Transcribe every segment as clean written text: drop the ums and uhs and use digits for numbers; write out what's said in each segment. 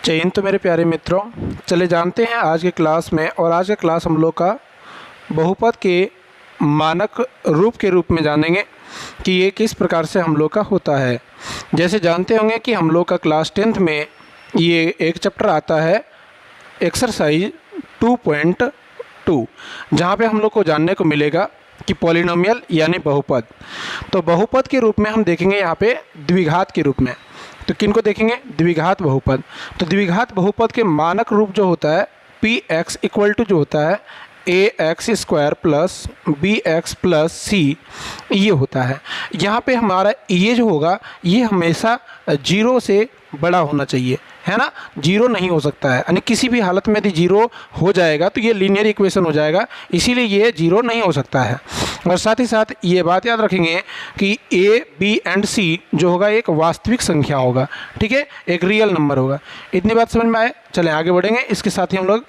जय हिंद। तो मेरे प्यारे मित्रों, चले जानते हैं आज के क्लास में। और आज का क्लास हम लोग का बहुपद के मानक रूप के रूप में जानेंगे कि ये किस प्रकार से हम लोग का होता है। जैसे जानते होंगे कि हम लोग का क्लास 10th में ये एक चैप्टर आता है एक्सरसाइज 2.2, जहाँ पे हम लोग को जानने को मिलेगा कि पॉलिनोमियल यानी बहुपद। तो बहुपद के रूप में हम देखेंगे यहाँ पे द्विघात के रूप में। तो किन को देखेंगे? द्विघात बहुपद। तो द्विघात बहुपद के मानक रूप जो होता है पी एक्स इक्वल टू जो होता है A X square plus B X plus C, ये होता है। यहाँ पे हमारा ये जो होगा ये हमेशा 0 से बड़ा होना चाहिए, है ना। 0 नहीं हो सकता है, यानी किसी भी हालत में यदि 0 हो जाएगा तो ये लीनियर इक्वेशन हो जाएगा, इसीलिए ये 0 नहीं हो सकता है। और साथ ही साथ ये बात याद रखेंगे कि ए बी एंड सी जो होगा एक वास्तविक संख्या होगा, ठीक है, एक रियल नंबर होगा। इतनी बात समझ में आए? चलें आगे बढ़ेंगे। इसके साथ ही हम लोग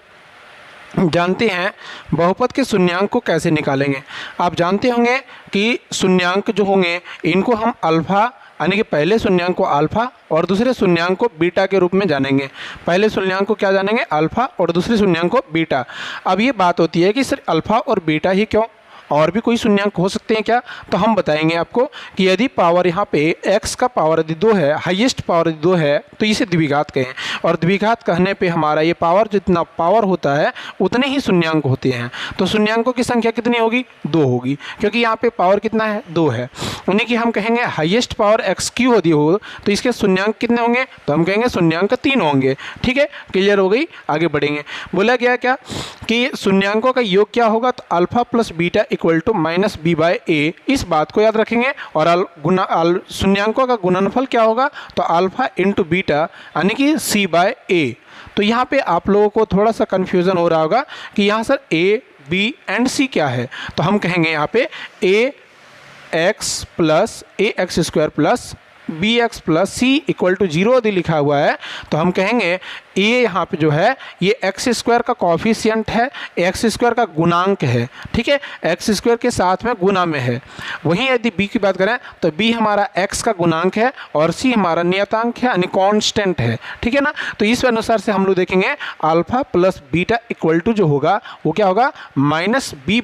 जानते हैं बहुपद के शून्यांक को कैसे निकालेंगे। आप जानते होंगे कि शून्यांक जो होंगे इनको हम अल्फ़ा यानी कि पहले शून्यांक को अल्फ़ा और दूसरे शून्यांक को बीटा के रूप में जानेंगे। पहले शून्यांक को क्या जानेंगे? अल्फ़ा, और दूसरे शून्यांक को बीटा। अब ये बात होती है कि सिर्फ अल्फ़ा और बीटा ही क्यों, और भी कोई शून्यांक हो सकते हैं क्या? तो हम बताएंगे आपको कि यदि पावर यहाँ पे x का पावर यदि 2 है, हाईएस्ट पावर यदि 2 है, तो इसे द्विघात कहें। और द्विघात कहने पे हमारा ये पावर जितना पावर होता है उतने ही शून्यांक होते हैं। तो शून्यांकों की संख्या कितनी होगी? 2 होगी, क्योंकि यहाँ पे पावर कितना है? 2 है। यानी कि हम कहेंगे हाईएस्ट पावर एक्स क्यू यदि हो तो इसके शून्यांक कितने होंगे? तो हम कहेंगे शून्यांक 3 होंगे। ठीक है, क्लियर हो गई। आगे बढ़ेंगे। बोला गया क्या कि शून्यांकों का योग क्या होगा? तो alpha plus beta equal to minus B by A, इस बात को याद रखेंगे। और शून्यांकों का गुणनफल क्या होगा? तो अल्फा इंटू बीटा यानी कि सी बाय ए। तो यहाँ पे आप लोगों को थोड़ा सा कन्फ्यूज़न हो रहा होगा कि यहाँ sir A B and C क्या है। तो हम कहेंगे यहाँ पे A X plus A X square plus B X plus C equal to 0 यदि लिखा हुआ है तो हम कहेंगे ये यहाँ पे जो है ये एक्स स्क्वायर का कॉफिशियंट है, एक्स स्क्वायर का गुणांक है। ठीक है, एक्स स्क्वायर के साथ में गुना में है। वहीं यदि बी की बात करें तो बी हमारा एक्स का गुणांक है और सी हमारा नियतांक है यानी कांस्टेंट है। ठीक है ना। तो इस अनुसार से हम लोग देखेंगे alpha plus beta equal to जो होगा वो क्या होगा? माइनस बी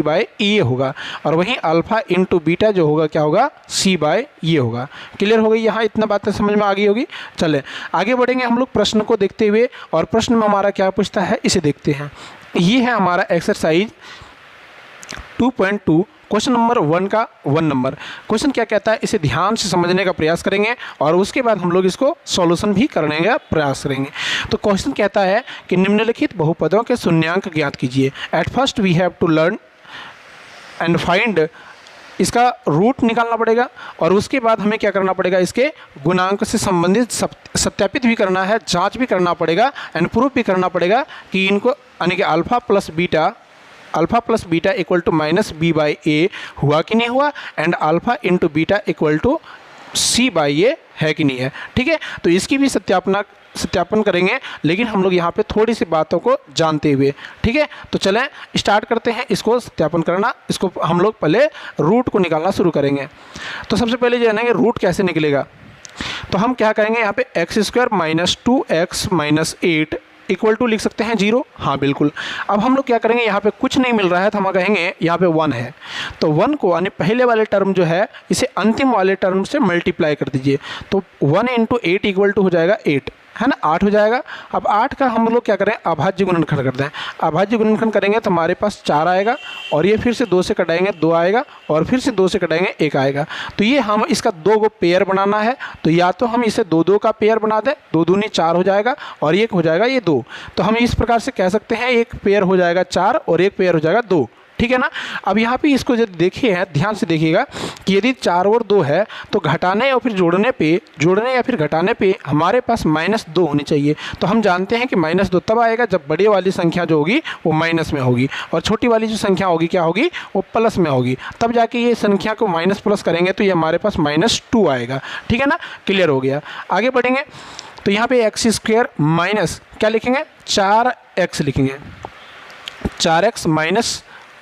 बाय ए होगा। और वहीं अल्फा इंटू बीटा जो होगा क्या होगा? सी बाय ये होगा। क्लियर हो गई? यहाँ इतना बातें समझ में आ गई होगी। चलें आगे बढ़ेंगे हम लोग प्रश्न को देखते हुए। और प्रश्न में हमारा क्या पूछता है इसे देखते हैं। ये है हमारा एक्सरसाइज 2.2 क्वेश्चन नंबर 1 का 1 नंबर। क्वेश्चन क्या कहता है इसे ध्यान से समझने का प्रयास करेंगे और उसके बाद हम लोग इसको सॉल्यूशन भी करने का प्रयास करेंगे। तो क्वेश्चन कहता है कि निम्नलिखित बहुपदों के शून्यांक ज्ञात कीजिए। At first we have to learn and find, इसका रूट निकालना पड़ेगा और उसके बाद हमें क्या करना पड़ेगा? इसके गुणांक से संबंधित सत्यापित भी करना है, जांच भी करना पड़ेगा एंड प्रूफ भी करना पड़ेगा कि इनको यानी कि alpha plus beta equal to minus B by A हुआ कि नहीं हुआ, and alpha into beta equal to C by A है कि नहीं है। ठीक है, तो इसकी भी सत्यापन करेंगे, लेकिन हम लोग यहाँ पे थोड़ी सी बातों को जानते हुए। ठीक है, तो चलें स्टार्ट करते हैं इसको सत्यापन करना। इसको हम लोग पहले रूट को निकालना शुरू करेंगे। तो सबसे पहले जानेंगे रूट कैसे निकलेगा। तो हम क्या करेंगे यहाँ पे x square minus 2x minus 8 equal to लिख सकते हैं 0। हाँ बिल्कुल। अब हम लोग क्या करेंगे, यहाँ पे कुछ नहीं मिल रहा है तो हम कहेंगे यहाँ पे 1 है, तो 1 को यानी पहले वाले टर्म जो है इसे अंतिम वाले टर्म से मल्टीप्लाई कर दीजिए। तो 1 इंटू 8 इक्वल टू हो जाएगा 8, है ना, 8 हो जाएगा। अब 8 का हम लोग क्या करें? अभाज्य गुणनखंड करते हैं। अभाज्य गुणनखंड करेंगे तो हमारे पास 4 आएगा और ये फिर से 2 से कटाएंगे 2 आएगा और फिर से 2 से कटाएंगे 1 आएगा। तो ये हम इसका 2 को पेयर बनाना है, तो या तो हम इसे 2 का पेयर बना दें, 2 दूनी 4 हो जाएगा और एक हो जाएगा ये 2। तो हम इस प्रकार से कह सकते हैं एक पेयर हो जाएगा 4 और एक पेयर हो जाएगा 2। ठीक है ना। अब यहाँ पे इसको जब देखिए हैं ध्यान से देखिएगा कि यदि 4 और 2 है तो घटाने और फिर जोड़ने या फिर घटाने पे हमारे पास -2 होनी चाहिए। तो हम जानते हैं कि -2 तब आएगा जब बड़ी वाली संख्या जो होगी वो माइनस में होगी और छोटी वाली जो संख्या होगी क्या होगी? वो प्लस में होगी। तब जाके ये संख्या को माइनस प्लस करेंगे तो ये हमारे पास -2 आएगा। ठीक है ना, क्लियर हो गया। आगे बढ़ेंगे तो यहाँ पे एक्स स्क्वायर माइनस क्या लिखेंगे? 4x लिखेंगे। 4x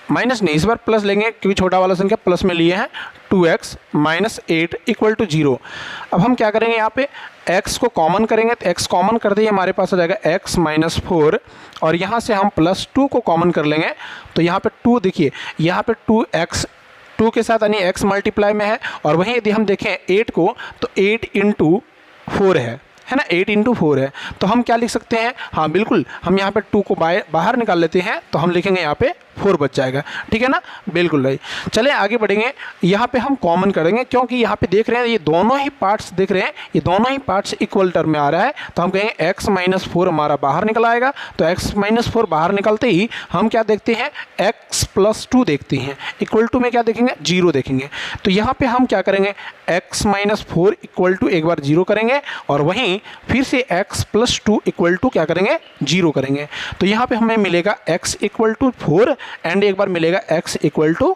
माइनस नहीं, इस बार प्लस लेंगे क्योंकि छोटा वाला संख्या प्लस में लिए हैं 2x माइनस 8 इक्वल टू 0। अब हम क्या करेंगे, यहाँ पे x को कॉमन करेंगे तो x कॉमन कर दिए हमारे पास आ जाएगा x माइनस 4, और यहाँ से हम प्लस 2 को कॉमन कर लेंगे तो यहाँ पे 2 देखिए, यहाँ पे 2x 2 के साथ यानी x मल्टीप्लाई में है, और वहीं यदि हम देखें 8 को तो 8 इंटू 4 है ना, 8 इंटू 4 है। तो हम क्या लिख सकते हैं, हाँ बिल्कुल, हम यहाँ पे 2 को बाहर निकाल लेते हैं तो हम लिखेंगे यहाँ पे 4 बच जाएगा, ठीक है ना, बिल्कुल भाई। चले आगे बढ़ेंगे, यहाँ पे हम कॉमन करेंगे क्योंकि यहाँ पे देख रहे हैं ये दोनों ही पार्ट्स दिख रहे हैं, ये दोनों ही पार्ट्स इक्वल टर्म में आ रहा है, तो हम कहेंगे x माइनस 4 हमारा बाहर निकल आएगा। तो x माइनस 4 बाहर निकलते ही हम क्या देखते हैं, x प्लस 2 देखते हैं, इक्वल टू में क्या देखेंगे, 0 देखेंगे। तो यहाँ पे हम क्या करेंगे, x माइनस 4 इक्वल टू एक बार 0 करेंगे, और वहीं फिर से x प्लस 2 इक्वल टू क्या करेंगे, 0 करेंगे। तो यहाँ पे हमें मिलेगा x इक्वल टू 4 एंड एक बार मिलेगा x इक्वल टू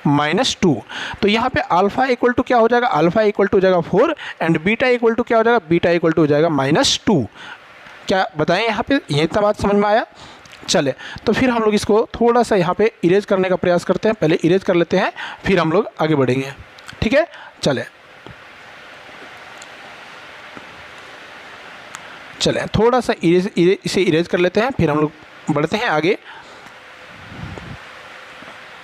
माइनस 2। तो यहाँ पे अल्फ़ा इक्वल टू क्या हो जाएगा, अल्फ़ा इक्वल टू हो जाएगा 4 एंड बीटा इक्वल टू क्या हो जाएगा, बीटा इक्वल टू हो जाएगा माइनस 2। क्या बताएं यहाँ पे, ये इतना बात समझ में आया। चले तो फिर हम लोग इसको थोड़ा सा यहाँ पे इरेज करने का प्रयास करते हैं, पहले इरेज कर लेते हैं फिर हम लोग आगे बढ़ेंगे, ठीक है। चले थोड़ा सा इसे इरेज कर लेते हैं फिर हम लोग बढ़ते हैं आगे,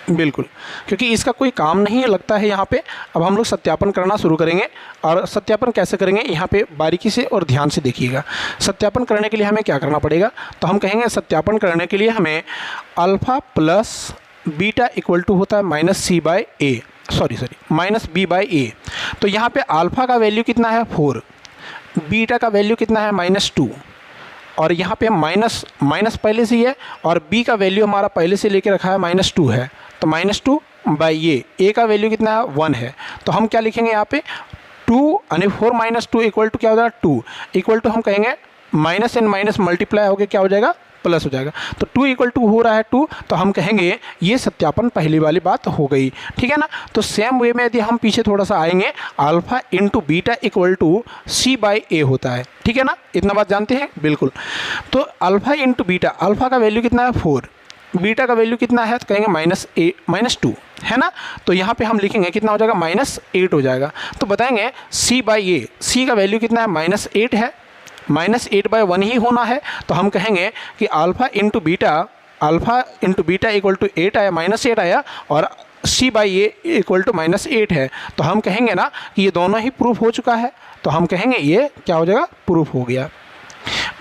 बिल्कुल, क्योंकि इसका कोई काम नहीं लगता है यहाँ पे। अब हम लोग सत्यापन करना शुरू करेंगे, और सत्यापन कैसे करेंगे यहाँ पे बारीकी से और ध्यान से देखिएगा। सत्यापन करने के लिए हमें क्या करना पड़ेगा, तो हम कहेंगे सत्यापन करने के लिए हमें alpha plus beta equal to होता है minus C by A, sorry minus B by A. तो यहाँ पे अल्फ़ा का वैल्यू कितना है 4, बीटा का वैल्यू कितना है माइनस 2, और यहाँ पे माइनस पहले से ही है, और b का वैल्यू हमारा पहले से लेके रखा है माइनस 2 है, तो माइनस 2 बाई ये a का वैल्यू कितना है 1 है। तो हम क्या लिखेंगे यहाँ पे 2 यानी 4 माइनस 2 इक्वल टू क्या हो जाएगा 2, इक्वल टू हम कहेंगे माइनस एंड माइनस मल्टीप्लाई हो गया क्या हो जाएगा, प्लस हो जाएगा। तो 2 इक्वल टू हो रहा है 2, तो हम कहेंगे ये सत्यापन पहली वाली बात हो गई, ठीक है ना। तो सेम वे में यदि हम पीछे थोड़ा सा आएंगे, alpha into beta equal to C by A होता है, ठीक है ना, इतना बात जानते हैं, बिल्कुल। तो अल्फ़ा इंटू बीटा, अल्फ़ा का वैल्यू कितना है 4, बीटा का वैल्यू कितना है, तो कहेंगे माइनस 2 है ना। तो यहाँ पे हम लिखेंगे कितना हो जाएगा, माइनस 8 हो जाएगा। तो बताएंगे सी बाई ए, सी का वैल्यू कितना है माइनस 8 है, माइनस 8 बाई 1 ही होना है। तो हम कहेंगे कि alpha into beta equal to 8 आया, माइनस 8 आया, और C by A equal to minus 8 है। तो हम कहेंगे ना कि ये दोनों ही प्रूफ हो चुका है, तो हम कहेंगे ये क्या हो जाएगा, प्रूफ हो गया।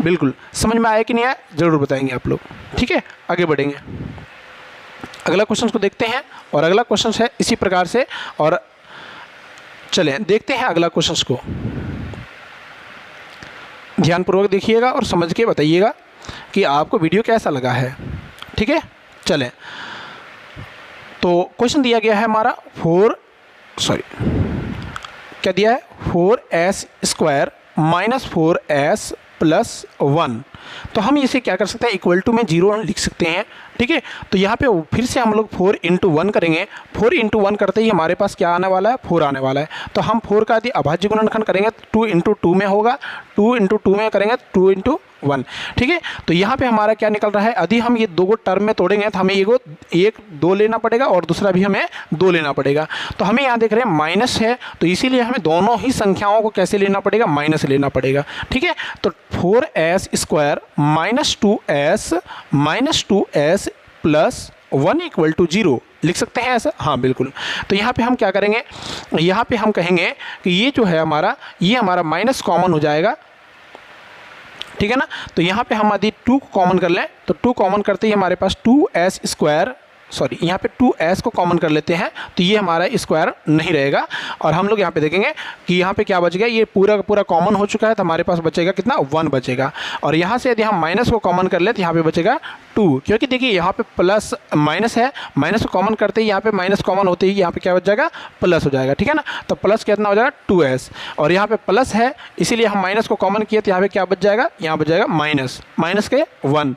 बिल्कुल, समझ में आया कि नहीं आया, ज़रूर बताएंगे आप लोग, ठीक है। आगे बढ़ेंगे, अगला क्वेश्चन को देखते हैं, और अगला क्वेश्चन है इसी प्रकार से, और चलें देखते हैं अगला क्वेश्चन को। ध्यानपूर्वक देखिएगा और समझ के बताइएगा कि आपको वीडियो कैसा लगा है, ठीक है। चलें, तो क्वेश्चन दिया गया है हमारा क्या दिया है, 4s square minus 4s plus 1। तो हम इसे क्या कर सकते हैं, इक्वल टू में 0 लिख सकते हैं, ठीक है। तो यहाँ पे फिर से हम लोग 4 इंटू 1 करेंगे, 4 इंटू 1 करते ही हमारे पास क्या आने वाला है, 4 आने वाला है। तो हम 4 का यदि अभाज्य गुणनखंड करेंगे तो 2 इंटू 2 में होगा, 2 इंटू 2 में करेंगे 2 इंटू 1, ठीक है। तो यहाँ पे हमारा क्या निकल रहा है, यदि हम ये दो को टर्म में तोड़ेंगे तो हमें एक 2 लेना पड़ेगा और दूसरा भी हमें 2 लेना पड़ेगा। तो हमें यहाँ देख रहे हैं माइनस है, तो इसीलिए हमें दोनों ही संख्याओं को कैसे लेना पड़ेगा, माइनस लेना पड़ेगा, ठीक है। तो 4s square minus 2s plus 1 equal to 0 लिख सकते हैं ऐसा, हाँ बिल्कुल। तो यहाँ पे हम क्या करेंगे, यहाँ पे हम कहेंगे कि ये जो है हमारा माइनस कॉमन हो जाएगा, ठीक है ना। तो यहाँ पे हम यदि 2 को कॉमन कर लें तो 2 कॉमन करते ही हमारे पास 2s स्क्वायर, यहाँ पे 2s को कॉमन कर लेते हैं तो ये हमारा स्क्वायर नहीं रहेगा, और हम लोग यहाँ पे देखेंगे कि यहाँ पे क्या बच गया, ये पूरा का पूरा कॉमन हो चुका है, तो हमारे पास बचेगा कितना, 1 बचेगा। और यहाँ से यदि हम माइनस को कॉमन कर ले तो यहाँ पे बचेगा 2, क्योंकि देखिए यहाँ पे प्लस माइनस है, माइनस को कॉमन करते ही यहाँ पे माइनस कॉमन होते ही यहाँ पे क्या बच जाएगा, प्लस हो जाएगा, ठीक है ना। तो प्लस कितना हो जाएगा 2s, और यहाँ पे प्लस है इसीलिए हम माइनस को कॉमन किए तो यहाँ पे क्या बच जाएगा, यहाँ बच जाएगा माइनस के 1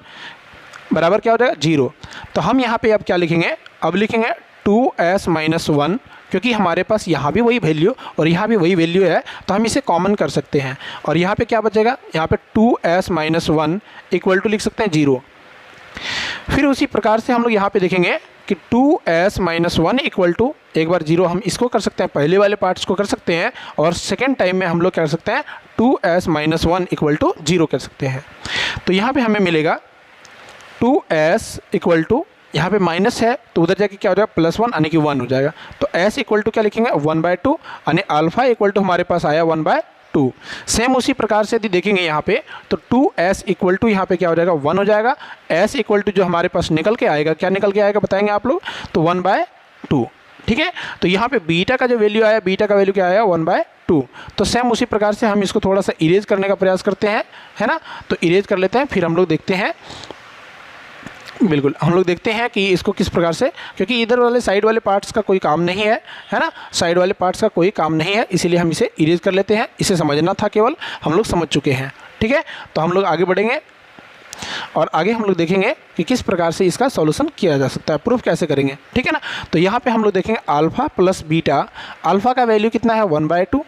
बराबर क्या हो जाएगा 0। तो हम यहाँ पे अब क्या लिखेंगे, अब लिखेंगे 2s माइनस 1, क्योंकि हमारे पास यहाँ भी वही वैल्यू और यहाँ भी वही वैल्यू है, तो हम इसे कॉमन कर सकते हैं। और यहाँ पे क्या बचेगा, यहाँ पे 2s माइनस 1 इक्वल टू लिख सकते हैं 0। फिर उसी प्रकार से हम लोग यहाँ पे देखेंगे कि 2s माइनस 1 इक्वल टू, एक बार जीरो हम इसको कर सकते हैं, पहले वाले पार्ट्स को कर सकते हैं, और सेकेंड टाइम में हम लोग क्या कर सकते हैं 2s माइनस 1 इक्वल टू 0 कर सकते हैं। तो यहाँ पे हमें मिलेगा 2s इक्वल टू, यहाँ पे माइनस है तो उधर जाके क्या हो जाएगा +1 यानी कि 1 हो जाएगा। तो s इक्वल टू क्या लिखेंगे 1/2 यानी अल्फ़ा इक्वल टू हमारे पास आया 1/2। सेम उसी प्रकार से यदि देखेंगे यहाँ पे तो 2s इक्वल टू यहाँ पे क्या हो जाएगा 1 हो जाएगा। s इक्वल टू जो हमारे पास निकल के आएगा, क्या निकल के आएगा बताएंगे आप लोग, तो 1/2। ठीक है, तो यहाँ पे बीटा का जो वैल्यू आया, बीटा का वैल्यू क्या आया 1/2। तो सेम उसी प्रकार से हम इसको थोड़ा सा इरेज करने का प्रयास करते हैं, है ना। तो इरेज कर लेते हैं, फिर हम लोग देखते हैं, बिल्कुल हम लोग देखते हैं कि इसको किस प्रकार से, क्योंकि इधर वाले साइड वाले पार्ट्स का कोई काम नहीं है, है ना, साइड वाले पार्ट्स का कोई काम नहीं है, इसीलिए हम इसे इरेज कर लेते हैं। इसे समझना था केवल, हम लोग समझ चुके हैं। ठीक है, तो हम लोग आगे बढ़ेंगे और आगे हम लोग देखेंगे कि किस प्रकार से इसका सॉल्यूशन किया जा सकता है, प्रूफ कैसे करेंगे। ठीक है ना, तो यहाँ पे हम लोग देखेंगे अल्फ़ा प्लस बीटा, अल्फ़ा का वैल्यू कितना है 1/2,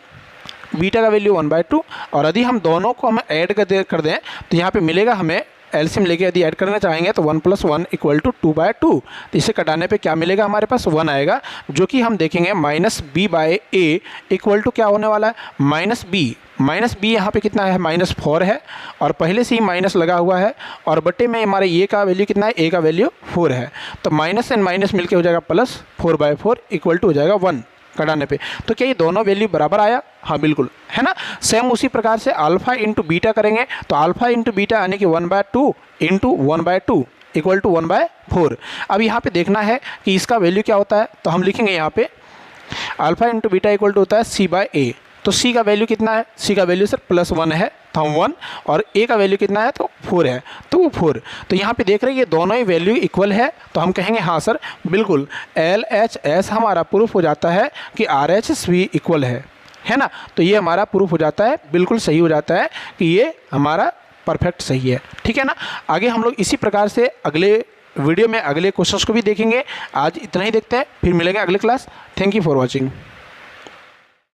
बीटा का वैल्यू 1/2, और यदि हम दोनों को हम ऐड कर दें तो यहाँ पे मिलेगा, हमें एलसीएम लेके यदि ऐड करना चाहेंगे तो 1 + 1 इक्वल टू 2/2। तो इसे कटाने पे क्या मिलेगा, हमारे पास 1 आएगा, जो कि हम देखेंगे -b/a इक्वल टू क्या होने वाला है -b यहाँ पे कितना है -4 है, और पहले से ही माइनस लगा हुआ है, और बटे में हमारे ए का वैल्यू कितना है, ए का वैल्यू 4 है, तो माइनस एंड माइनस मिलके हो जाएगा +4/4 इक्वल टू हो जाएगा 1 कटाने पे। तो क्या ये दोनों वैल्यू बराबर आया, हाँ बिल्कुल, है ना। सेम उसी प्रकार से अल्फ़ा इंटू बीटा करेंगे तो अल्फ़ा इंटू बीटा यानी कि 1/2 इंटू 1/2 इक्वल टू 1/4। अब यहाँ पे देखना है कि इसका वैल्यू क्या होता है, तो हम लिखेंगे यहाँ पे alpha into beta equal to होता है c/a। तो c का वैल्यू कितना है, c का वैल्यू सर +1 है, तो हम 1, और a का वैल्यू कितना है तो 4 है, तो वो 4। तो यहाँ पे देख रहे हैं ये दोनों ही वैल्यू इक्वल है, तो हम कहेंगे हाँ सर बिल्कुल LHS हमारा प्रूफ हो जाता है कि RHS भी इक्वल है ना। तो ये हमारा प्रूफ हो जाता है, बिल्कुल सही हो जाता है कि ये हमारा परफेक्ट सही है। ठीक है ना, आगे हम लोग इसी प्रकार से अगले वीडियो में अगले क्वेश्चंस को भी देखेंगे। आज इतना ही देखते हैं, फिर मिलेंगे अगले class. Thank you for watching.